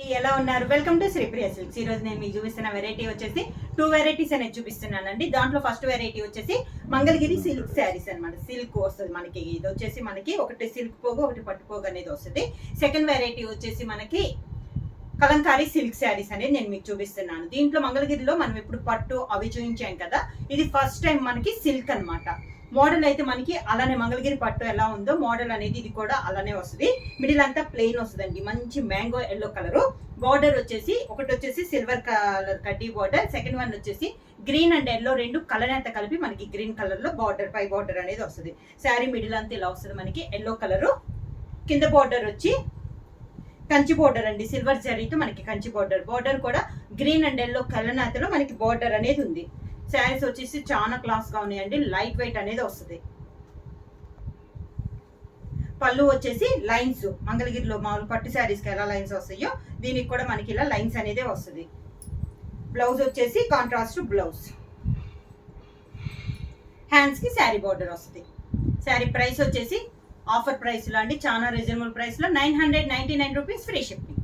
ఎలా ఉన్నారు? Welcome to Sripriya silks. ఈ రోజు నేను మీకు చూపిస్తున్న వెరైటీ వచ్చేసి 2 వెరైటీస్ అనేది చూపిస్తున్నానండి. దాంట్లో ఫస్ట్ వెరైటీ వచ్చేసి మంగళగిరి సిల్క్ శారీస్ అనమాట. సిల్క్ వస్తుంది మనకి. ఇది వచ్చేసి మనకి ఒకటి సిల్క్ పోగు, ఒకటి పట్టు పోగు అనేది వస్తుంది. సెకండ్ వెరైటీ వచ్చేసి మనకి కలంకారీ సిల్క్ శారీస్ అనేది నేను మీకు చూపిస్తున్నాను. దీంట్లో మంగళగిరిలో మనం ఇప్పుడు పట్టు అవి చూపించాం కదా, ఇది ఫస్ట్ టైం మనకి సిల్క్ అనమాట. మోడల్ అయితే మనకి అలానే మంగళగిరి పట్టు ఎలా ఉందో మోడల్ అనేది ఇది కూడా అలానే వస్తుంది. మిడిల్ అంతా ప్లెయిన్ వస్తుందండి. మంచి మ్యాంగో ఎల్లో కలర్. బార్డర్ వచ్చేసి ఒకటి వచ్చేసి సిల్వర్ కలర్ కడ్డీ బార్డర్, సెకండ్ వన్ వచ్చేసి గ్రీన్ అండ్ ఎల్లో రెండు కలర్ అంతా కలిపి మనకి గ్రీన్ కలర్ లో బార్డర్, పై బార్డర్ అనేది వస్తుంది. శారీ మిడిల్ అంతా ఇలా వస్తుంది మనకి ఎల్లో కలర్. కింద బార్డర్ వచ్చి కంచి బోర్డర్ అండి, సిల్వర్ జరీతో మనకి కంచి బోర్డర్. బోర్డర్ కూడా గ్రీన్ అండ్ ఎల్లో కలనాతలో మనకి బోర్డర్ అనేది ఉంది. శారీస్ వచ్చేసి చాలా క్లాస్ గా ఉన్నాయండి. లైట్ వెయిట్ అనేది వస్తుంది. పళ్ళు వచ్చేసి లైన్స్, మంగళగిరిలో మామూలు పట్టు శారీస్ కి ఎలా లైన్స్ వస్తాయో దీనికి కూడా మనకి ఇలా లైన్స్ అనేది వస్తుంది. బ్లౌజ్ వచ్చేసి కాంట్రాస్ట్ బ్లౌజ్. హ్యాండ్స్ కి శారీ బోర్డర్ వస్తుంది. శారీ ప్రైస్ వచ్చేసి ఆఫర్ ప్రైస్ లో అండి, చాలా రీజనబుల్ ప్రైస్ లో 999 rupees free shipping.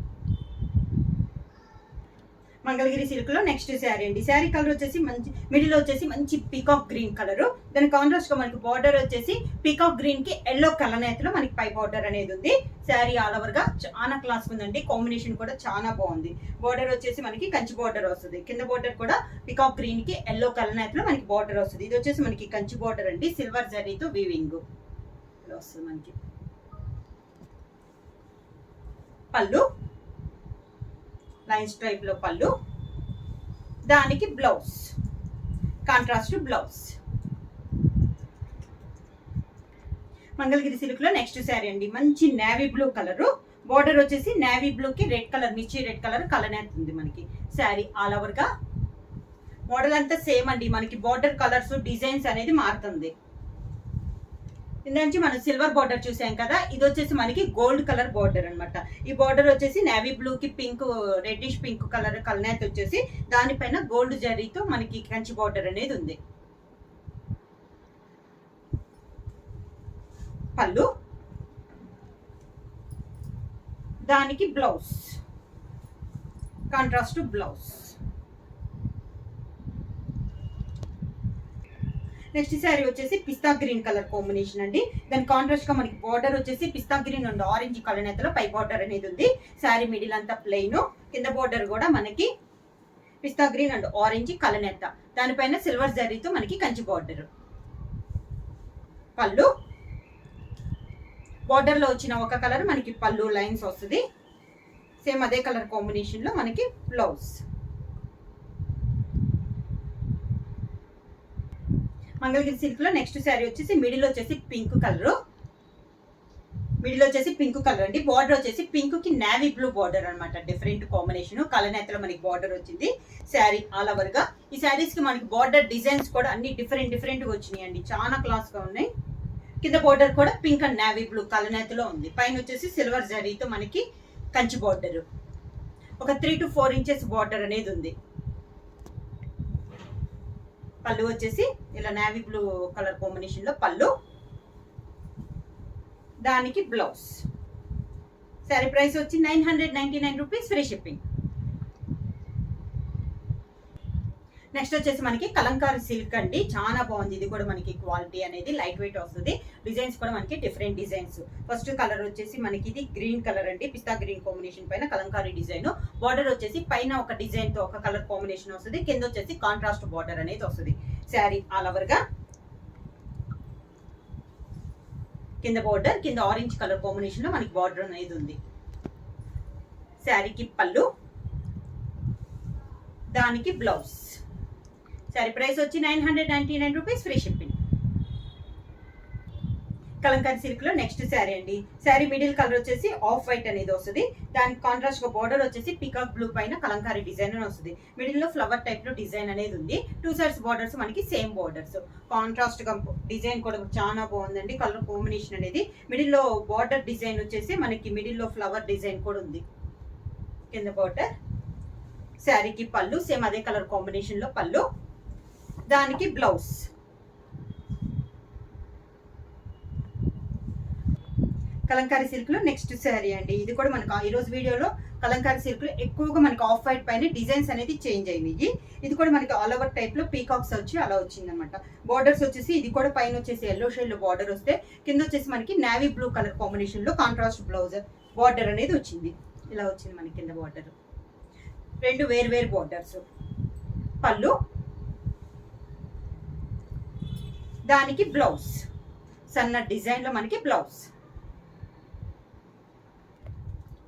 Mangalagiri silk లో నెక్స్ట్ శారీ అండి. శారీ కలర్ వచ్చేసి మంచి మిడిల్ వచ్చేసి మంచి పీకాక్ గ్రీన్ కలర్. దాని కాంట్రాస్ట్ గా మనకి బార్డర్ వచ్చేసి పీకాక్ గ్రీన్ కి ఎల్లో కలనేతలో మనకి పై బార్డర్ అనేది ఉంది. శారీ ఆల్ ఓవర్ గా చాలా క్లాస్ ఉందండి. కాంబినేషన్ కూడా చాలా బాగుంది. బార్డర్ వచ్చేసి మనకి కంచి బార్డర్ వస్తుంది. కింద బార్డర్ కూడా పీకాక్ గ్రీన్ కి ఎల్లో కలనేతలో మనకి బార్డర్ వస్తుంది. ఇది వచ్చేసి మనకి కంచి బార్డర్ అండి, సిల్వర్ జరీతో వీవింగ్ వస్తుంది మనకి. పళ్ళు లైన్స్ టైప్ లో పళ్ళు, దానికి blouse contrast blouse. Mangalagiri silk లో నెక్స్ట్ శారీ అండి. మంచి నేవీ బ్లూ కలర్. బార్డర్ వచ్చేసి నేవీ బ్లూ కి రెడ్ కలర్, మిర్చి రెడ్ కలర్ కలనేత ఉంది మనకి. శారీ ఆల్ ఓవర్ గా మోడల్ అంతా సేమ్ అండి. మనకి బార్డర్ కలర్స్ డిజైన్స్ అనేది మారుతుంది. ఇందాక మనం సిల్వర్ బార్డర్ చూసాం కదా, ఇది వచ్చేసి మనకి గోల్డ్ కలర్ బార్డర్ అనమాట. ఈ బార్డర్ వచ్చేసి నేవీ బ్లూ కి పింక్, రెడ్డిష్ పింక్ కలర్ కలనేత వచ్చేసి దానిపైన గోల్డ్ జరీతో మనకి కంచి బార్డర్ అనేది ఉంది. పళ్ళు, దానికి blouse contrast blouse. Next sari వచ్చేసి పిస్తా గ్రీన్ కలర్ కాంబినేషన్ అండి. దాని కాంట్రాస్ట్ గా మనకి బార్డర్ వచ్చేసి పిస్తా గ్రీన్ అండ్ ఆరెంజ్ కలర్ నేతలో పై బార్డర్ అనేది ఉంది. శారీ మిడిల్ అంతా ప్లెయిన్, కింద బార్డర్ కూడా మనకి పిస్తా గ్రీన్ అండ్ ఆరెంజ్ కలర్ నేత, దానిపైన సిల్వర్ జరీతో మనకి కంచి బార్డర్. పళ్ళు, బార్డర్ లో వచ్చిన ఒక కలర్ మనకి పళ్ళు లైన్స్ వస్తుంది. సేమ్ అదే కలర్ కాంబినేషన్ లో మనకి బ్లౌజ్. మంగళగిరి సిల్క్ లో నెక్స్ట్ శారీ వచ్చేసి మిడిల్ వచ్చేసి పింక్ కలర్. మిడిల్ వచ్చేసి పింక్ కలర్ అండి. బార్డర్ వచ్చేసి పింక్ కి నేవీ బ్లూ బార్డర్ అనమాట. డిఫరెంట్ కాంబినేషన్ కలనేతలో మనకి బార్డర్ వచ్చింది. శారీ ఆల్ ఓవర్ గా ఈ శారీస్ కి మనకి బార్డర్ డిజైన్స్ కూడా అన్ని డిఫరెంట్ గా వచ్చినాయి అండి. చాలా క్లాస్ గా ఉన్నాయి. కింద బార్డర్ కూడా పింక్ అండ్ నేవీ బ్లూ కలనేతలో ఉంది. పైన వచ్చేసి సిల్వర్ జరీతో మనకి కంచి బార్డర్, ఒక 3 to 4 ఇంచెస్ బార్డర్ అనేది ఉంది. పళ్ళు వచ్చేసి ఇలా నేవీ బ్లూ కలర్ కాంబినేషన్ లో పళ్ళు, దానికి బ్లౌజ్. శారీ ప్రైస్ వచ్చి 999 రూపీస్ ఫ్రీ షిప్పింగ్. నెక్స్ట్ వచ్చేసి మనకి కలంకారీ సిల్క్ అండి. చాలా బాగుంది. ఇది కూడా మనకి క్వాలిటీ అనేది లైట్ వెయిట్ వస్తుంది. డిజైన్స్ కూడా మనకి డిఫరెంట్ డిజైన్స్. ఫస్ట్ కలర్ వచ్చేసి మనకి ఇది గ్రీన్ కలర్ అండి, పిస్తా గ్రీన్ కాంబినేషన్ పైన కలంకారీ డిజైన్. బార్డర్ వచ్చేసి పైన ఒక డిజైన్ తో ఒక కలర్ కాంబినేషన్ వస్తుంది. కింద వచ్చేసి కాంట్రాస్ట్ బార్డర్ అనేది వస్తుంది. శారీ ఆల్ ఓవర్ గా కింద బార్డర్, కింద ఆరెంజ్ కలర్ కాంబినేషన్ లో మనకి బార్డర్ అనేది ఉంది. శారీకి పళ్ళు, దానికి బ్లౌజ్. శారీ ప్రైస్ వచ్చి 999 rupees free shipping. Kalamkari silk లో నెక్స్ట్ శారీ అండి. శారీ మిడిల్ కలర్ వచ్చేసి ఆఫ్ వైట్ అనేది వస్తుంది. దానికి కాంట్రాస్ట్ గా బార్డర్ వచ్చేసి పికాక్ బ్లూ పైన కలంకారీ డిజైన్ వస్తుంది. మిడిల్ లో ఫ్లవర్ టైప్ లో డిజైన్ అనేది ఉంది. 2 సైడ్స్ బార్డర్స్ మనకి సేమ్ బార్డర్స్. కాంట్రాస్ట్ గా డిజైన్ కూడా చాలా బాగుందండి. కలర్ కాంబినేషన్ అనేది మిడిల్ లో బార్డర్ డిజైన్ వచ్చేసి మనకి మిడిల్ లో ఫ్లవర్ డిజైన్ కూడా ఉంది. కింద బార్డర్, శారీకి పళ్ళు సేమ్ అదే కలర్ కాంబినేషన్ లో పళ్ళు, దానికి బ్లౌజ్. కలంకారీ సిల్క్ లో నెక్స్ట్ శారీ అండి. ఇది కూడా మనకు ఈ రోజు వీడియోలో కలంకారీ సిల్క్ లో ఎక్కువగా మనకి ఆఫ్ వైట్ పైన డిజైన్స్ అనేది చేంజ్ అయినాయి. ఇది కూడా మనకి ఆల్ ఓవర్ టైప్ లో పీకాక్స్ వచ్చి అలా వచ్చింది అనమాట. బార్డర్స్ వచ్చేసి ఇది కూడా పైన వచ్చేసి ఎల్లో షేడ్ లో బార్డర్ వస్తే కింద వచ్చేసి మనకి నావీ బ్లూ కలర్ కాంబినేషన్ లో కాంట్రాస్ట్ బ్లౌజ్ బార్డర్ అనేది వచ్చింది. ఇలా వచ్చింది మనకి కింద బార్డర్. రెండు వేరు బార్డర్స్. పళ్ళు, దానికి బ్లౌజ్ సన్న డిజైన్ లో మనకి బ్లౌజ్.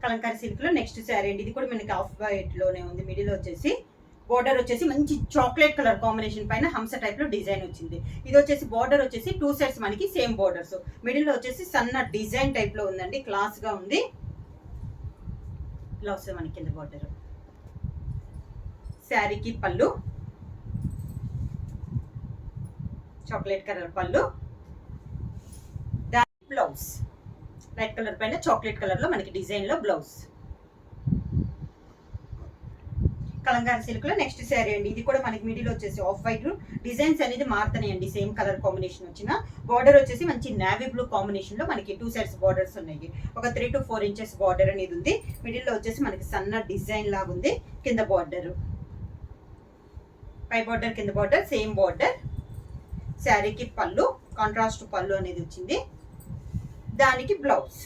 కలంకారీ సిల్క్ లో నెక్స్ట్ శారీ అండి. ఇది కూడా మనకి ఆఫ్ వైట్ లోనే ఉంది. మిడిల్ వచ్చేసి బోర్డర్ వచ్చేసి మంచి చాక్లెట్ కలర్ కాంబినేషన్ పైన హంస టైప్ లో డిజైన్ వచ్చింది. ఇది వచ్చేసి బోర్డర్ వచ్చేసి 2 సైడ్స్ మనకి సేమ్ బోర్డర్స్. మిడిల్ లో వచ్చేసి సన్న డిజైన్ టైప్ లో ఉందండి. క్లాస్ గా ఉంది. ఇలా వస్తుంది మనకి కింద బోర్డర్. శారీకి పళ్ళు, చాక్లెట్ కలర్ పళ్ళు, దాని బ్లౌజ్ రెడ్ కలర్ పైన చాక్లెట్ కలర్ లో మనకి డిజైన్ లో బ్లౌజ్. కలంకారీ సిల్క్ లో నెక్స్ట్ శారీ అండి. ఇది కూడా మనకి మిడిల్ వచ్చేసి ఆఫ్ వైట్ డిజైన్స్ అనేది మారుతున్నాయండి. సేమ్ కలర్ కాంబినేషన్ వచ్చిన బార్డర్ వచ్చేసి మంచి నావీ బ్లూ కాంబినేషన్ లో మనకి 2 సైడ్స్ బార్డర్స్ ఉన్నాయి. ఒక 3 to 4 ఇంచెస్ బార్డర్ అనేది ఉంది. మిడిల్ లో వచ్చేసి మనకి సన్న డిజైన్ లాగా ఉంది. కింద బార్డర్, పై బార్డర్ కింద బార్డర్ సేమ్ బార్డర్. శారీకి పళ్ళు, కాంట్రాస్ట్ పళ్ళు అనేది వచ్చింది. దానికి బ్లౌజ్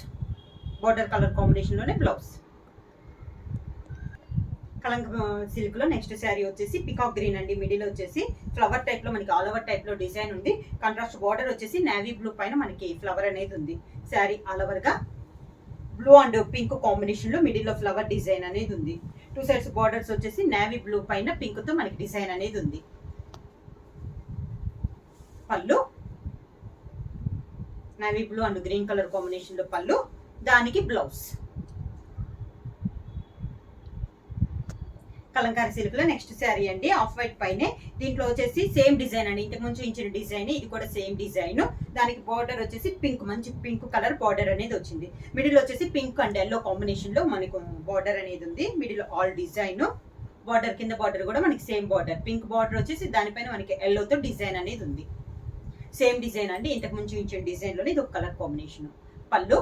బార్డర్ కలర్ కాంబినేషన్ లోనే బ్లౌజ్. కలంక సిల్క్ లో నెక్స్ట్ శారీ వచ్చేసి పికాక్ గ్రీన్ అండి. మిడిల్ వచ్చేసి ఫ్లవర్ టైప్ లో మనకి ఆల్ ఓవర్ టైప్ లో డిజైన్ ఉంది. కాంట్రాస్ట్ బార్డర్ వచ్చేసి నావీ బ్లూ పైన మనకి ఫ్లవర్ అనేది ఉంది. శారీ ఆల్ ఓవర్ గా బ్లూ అండ్ పింక్ కాంబినేషన్ లో మిడిల్ లో ఫ్లవర్ డిజైన్ అనేది ఉంది. 2 సైడ్స్ బార్డర్స్ వచ్చేసి నావీ బ్లూ పైన పింక్ తో మనకి డిజైన్ అనేది ఉంది. పళ్ళు, navy blue and green colour combination లో పళ్ళు, దానికి బ్లౌజ్. కలంకారీ సిల్క్ లో నెక్స్ట్ శారీ అండి. ఆఫ్ వైట్ పైనే దీంట్లో వచ్చేసి సేమ్ డిజైన్ అండి. ఇంతకు ముందు ఇచ్చిన డిజైన్, ఇది కూడా సేమ్ డిజైన్. దానికి బార్డర్ వచ్చేసి పింక్, మంచి పింక్ కలర్ బార్డర్ అనేది వచ్చింది. మిడిల్ వచ్చేసి పింక్ అండ్ ఎల్లో కాంబినేషన్ లో మనకు బార్డర్ అనేది ఉంది. Middle all design. బార్డర్ కింద బార్డర్ కూడా మనకి సేమ్ బార్డర్, పింక్ బార్డర్ వచ్చేసి దానిపైన మనకి ఎల్లోతో డిజైన్ అనేది ఉంది. సేమ్ డిజైన్ అండి. ఇంతకు ముందు ఇచ్చిన డిజైన్ లోనే ఇది ఒక కలర్ కాంబినేషన్. పళ్ళు,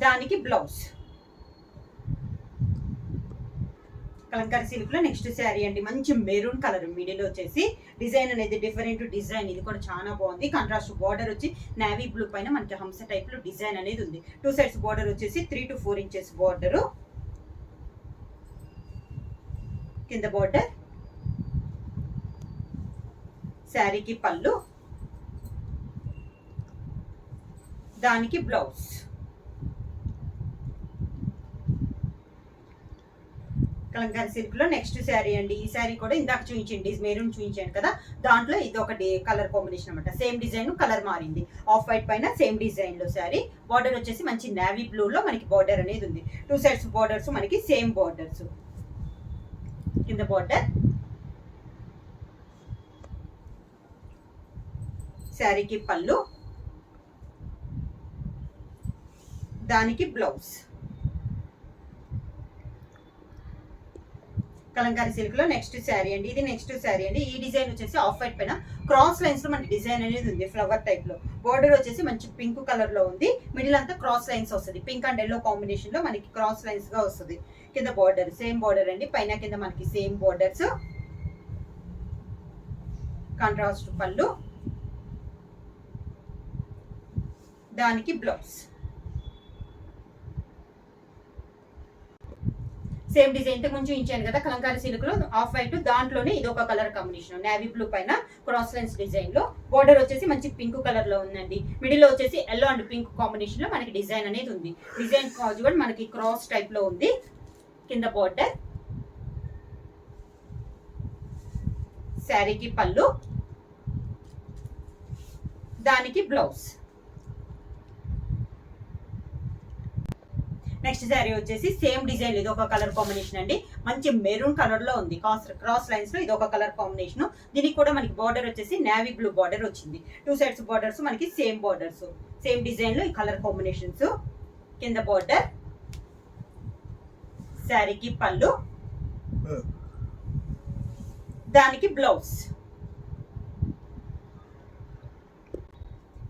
దానికి బ్లౌజ్. కలంకారీ సిల్క్ లో నెక్స్ట్ శారీ అండి. మంచి మెరూన్ కలర్. మిడిల్ వచ్చేసి డిజైన్ అనేది డిఫరెంట్ డిజైన్. ఇది కూడా చాలా బాగుంది. కాంట్రాస్ట్ బార్డర్ వచ్చి నావీ బ్లూ పైన మనకి హంస టైప్ లో డిజైన్ అనేది ఉంది. 2 సైడ్స్ బార్డర్ వచ్చేసి 3 to 4 ఇంచెస్ బార్డర్. కింద బార్డర్. శారీకి పళ్ళు, దానికి బ్లౌజ్. కలంకారీ సిల్క్ లో నెక్స్ట్ శారీ అండి. ఈ శారీ కూడా ఇందాక చూపించండి, మెరూన్ చూపించాను కదా, దాంట్లో ఇది ఒక కలర్ కాంబినేషన్ అనమాట. సేమ్ డిజైన్, కలర్ మారింది. ఆఫ్ వైట్ పైన సేమ్ డిజైన్ లో శారీ. బార్డర్ వచ్చేసి మంచి నావీ బ్లూ లో మనకి బార్డర్ అనేది ఉంది. 2 సైడ్స్ బార్డర్స్ మనకి సేమ్ బార్డర్స్. కింద బార్డర్. శారీకి పళ్ళు, దానికి బ్లౌజ్. కలంకారీ సిల్క్ లో నెక్స్ట్ శారీ అండి. ఇది నెక్స్ట్ శారీ అండి. ఈ డిజైన్ వచ్చేసి ఆఫ్ వైట్ పైన క్రాస్ లైన్స్ లో మనకి డిజైన్ అనేది ఉంది. ఫ్లవర్ టైప్ లో బార్డర్ వచ్చేసి మంచి పింక్ కలర్ లో ఉంది. మిడిల్ అంతా క్రాస్ లైన్స్ వస్తుంది. పింక్ అండ్ ఎల్లో కాంబినేషన్ లో మనకి క్రాస్ లైన్స్ గా వస్తుంది. కింద బార్డర్ సేమ్ బార్డర్ అండి. పైన కింద మనకి సేమ్ బార్డర్స్. కాంట్రాస్ట్ పళ్ళు, దానికి బ్లౌజ్. సేమ్ డిజైన్ ఇంతకు ముందు ఇచ్చాను కదా కలంకారీ సిల్క్ లో ఆఫ్ వైట్, దాంట్లోనే ఇది ఒక కలర్ కాంబినేషన్. నావీ బ్లూ పైన క్రాస్ లైన్స్ డిజైన్ లో బోర్డర్ వచ్చేసి మంచి పింక్ కలర్ లో ఉందండి. మిడిల్ లో వచ్చేసి ఎల్లో అండ్ పింక్ కాంబినేషన్ లో మనకి డిజైన్ అనేది ఉంది. డిజైన్ కూడా మనకి క్రాస్ టైప్ లో ఉంది. కింద బోర్డర్. శారీకి పళ్ళు, దానికి బ్లౌజ్. నెక్స్ట్ శారీ వచ్చేసి సేమ్ డిజైన్, ఇది ఒక కలర్ కాంబినేషన్ అండి. మంచి మెరూన్ కలర్ లో ఉంది. క్రాస్ లైన్స్ లో ఇది ఒక కలర్ కాంబినేషన్. దీనికి కూడా మనకి బార్డర్ వచ్చేసి నావీ బ్లూ బార్డర్ వచ్చింది. 2 సైడ్స్ బార్డర్స్ మనకి సేమ్ బార్డర్స్, సేమ్ డిజైన్ లో ఈ కలర్ కాంబినేషన్స్. కింద బార్డర్. శారీకి పళ్ళు, దానికి బ్లౌజ్.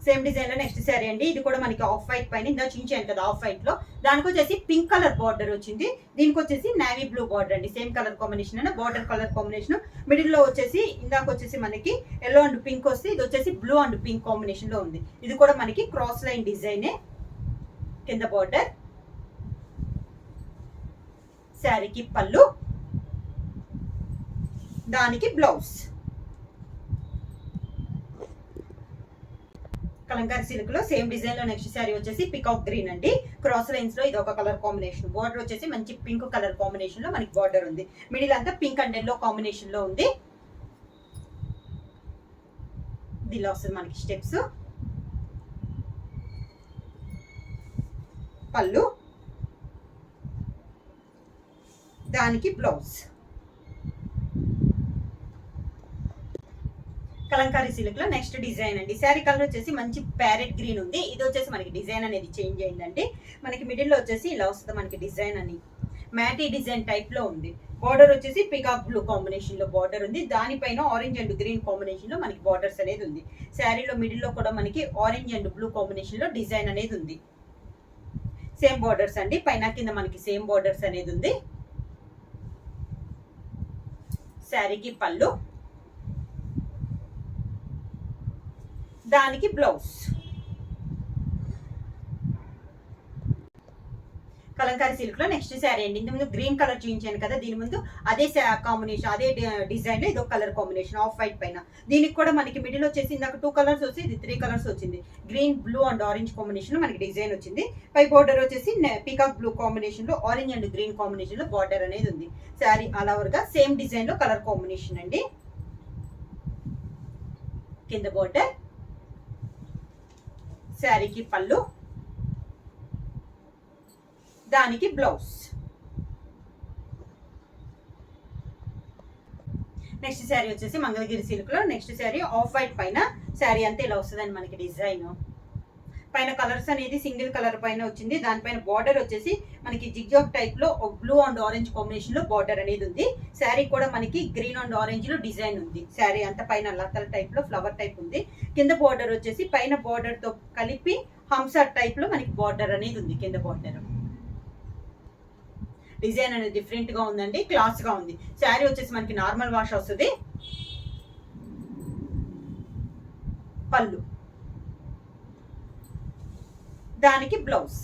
సేమ్ డిజైన్ లో నెక్స్ట్ శారీ అండి. ఇది కూడా మనకి ఆఫ్ వైట్ పైన ఇందా చూపించాను కదా ఆఫ్ వైట్ లో, దానికి వచ్చేసి పింక్ కలర్ బార్డర్ వచ్చింది. దీనికి వచ్చేసి నేవీ బ్లూ బార్డర్ అండి. సేమ్ కలర్ కాంబినేషన్ అయినా బార్డర్ కలర్ కాంబినేషన్. మిడిల్ లో వచ్చేసి ఇందాక వచ్చేసి మనకి ఎల్లో అండ్ పింక్ వస్తే ఇది వచ్చేసి బ్లూ అండ్ పింక్ కాంబినేషన్ లో ఉంది. ఇది కూడా మనకి క్రాస్ లైన్ డిజైనే. కింద బార్డర్, శారీకి పళ్ళు, దానికి బ్లౌజ్. కలంకారీ సిల్క్ లో సేమ్ డిజైన్ లో నెక్స్ట్ శారీ వచ్చేసి పికాక్ గ్రీన్ అండి. క్రాస్ లైన్స్ లో ఇది ఒక కలర్ కాంబినేషన్. బార్డర్ వచ్చేసి మంచి పింక్ కలర్ కాంబినేషన్ లో మనకి బార్డర్ ఉంది. మిడిల్ అంతా పింక్ అండ్ ఎల్లో కాంబినేషన్ లో ఉంది. దీనిలో వస్తుంది మనకి స్టెప్స్, పళ్ళు, దానికి బ్లౌజ్. కలంకారీ సిల్క్ లో నెక్స్ట్ డిజైన్ అండి. శారీ కలర్ వచ్చేసి మంచి ప్యారెట్ గ్రీన్ ఉంది. ఇది వచ్చేసి మనకి డిజైన్ అనేది చేంజ్ అయిందండి. మనకి మిడిల్ లో వచ్చేసి ఇలా వస్తుంది మనకి డిజైన్ అని, మ్యాటీ డిజైన్ టైప్ లో ఉంది. బార్డర్ వచ్చేసి పికాక్ బ్లూ కాంబినేషన్ లో బార్డర్ ఉంది. దానిపైన ఆరెంజ్ అండ్ గ్రీన్ కాంబినేషన్ లో మనకి బార్డర్స్ అనేది ఉంది. శారీలో మిడిల్ లో కూడా మనకి ఆరెంజ్ అండ్ బ్లూ కాంబినేషన్ లో డిజైన్ అనేది ఉంది. సేమ్ బార్డర్స్ అండి, పైన కింద మనకి సేమ్ బార్డర్స్ అనేది ఉంది. శారీకి పళ్ళు, దానికి బ్లౌజ్. కలంకారీ సిల్క్ లో నెక్స్ట్ శారీ అండి. ఇంత ముందు గ్రీన్ కలర్ చూపించాను కదా, దీని ముందు అదే కాంబినేషన్, అదే డిజైన్ లో ఇదో కలర్ కాంబినేషన్ ఆఫ్ వైట్ పైన. దీనికి కూడా మనకి మిడిల్ వచ్చేసి ఇందాక 2 కలర్స్ వచ్చి ఇది 3 కలర్స్ వచ్చింది. Green, blue and orange combination లో మనకి డిజైన్ వచ్చింది. పై బార్డర్ వచ్చేసి పీకాక్ బ్లూ కాంబినేషన్ లో ఆరెంజ్ అండ్ గ్రీన్ కాంబినేషన్ లో బార్డర్ అనేది ఉంది. శారీ ఆల్ ఓవర్ గా సేమ్ డిజైన్ లో కలర్ కాంబినేషన్ అండి. కింద బార్డర్, శారీకి పళ్ళు, దానికి బ్లౌజ్. నెక్స్ట్ శారీ వచ్చేసి మంగళగిరి సిల్క్ లో నెక్స్ట్ శారీ ఆఫ్ వైట్ పైన. శారీ అంతా ఇలా వస్తుందండి మనకి డిజైన్. పైన కలర్స్ అనేది సింగిల్ కలర్ పైన వచ్చింది. దానిపైన బార్డర్ వచ్చేసి మనకి జిగ్జాగ్ టైప్ లో బ్లూ అండ్ ఆరెంజ్ కాంబినేషన్ లో బార్డర్ అనేది ఉంది. శారీ కూడా మనకి గ్రీన్ అండ్ ఆరెంజ్ లో డిజైన్ ఉంది. శారీ అంతా పైన లతల టైప్ లో ఫ్లవర్ టైప్ ఉంది. కింద బార్డర్ వచ్చేసి పైన బార్డర్ తో కలిపి హంసా టైప్ లో మనకి బార్డర్ అనేది ఉంది. కింద బార్డర్ డిజైన్ అనేది డిఫరెంట్ గా ఉందండి, క్లాస్ గా ఉంది. శారీ వచ్చేసి మనకి నార్మల్ వాష్ వస్తుంది. పళ్ళు, దానికి బ్లౌజ్.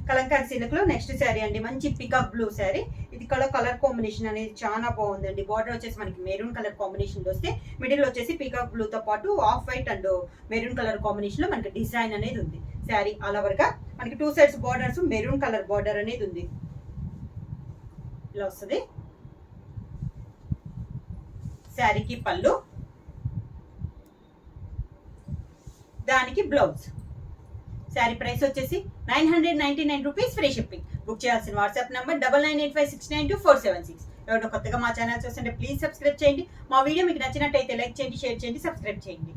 కలంకారీ సిల్క్ లో నెక్స్ట్ శారీ అండి. మంచి పికాక్ బ్లూ శారీ. ఇది కలర్ కాంబినేషన్ అనేది చాలా బాగుందండి. బార్డర్ వచ్చేసి మనకి మెరూన్ కలర్ కాంబినేషన్ లో వస్తే మిడిల్ వచ్చేసి పికాక్ బ్లూ తో పాటు off white and maroon colour combination లో మనకి డిజైన్ అనేది ఉంది. శారీ ఆల్ ఓవర్ గా మనకి 2 sides borders maroon colour border అనేది ఉంది. ఇలా వస్తుంది. శారీకి పళ్ళు, దానికి బ్లౌజ్. శారీ ప్రైస్ వచ్చేసి 999 రూపీస్, ఫ్రీ షిప్పింగ్. బుక్ చేయాల్సిన వాట్సాప్ నెంబర్ 9985692476. ఎవరైనా కొత్తగా మా ఛానల్ చూస్తుంటే ప్లీజ్ సబ్స్క్రైబ్ చేయండి. మా వీడియో మీకు నచ్చినట్టయితే లైక్ చేయండి, షేర్ చేయండి, సబ్స్క్రైబ్ చేయండి.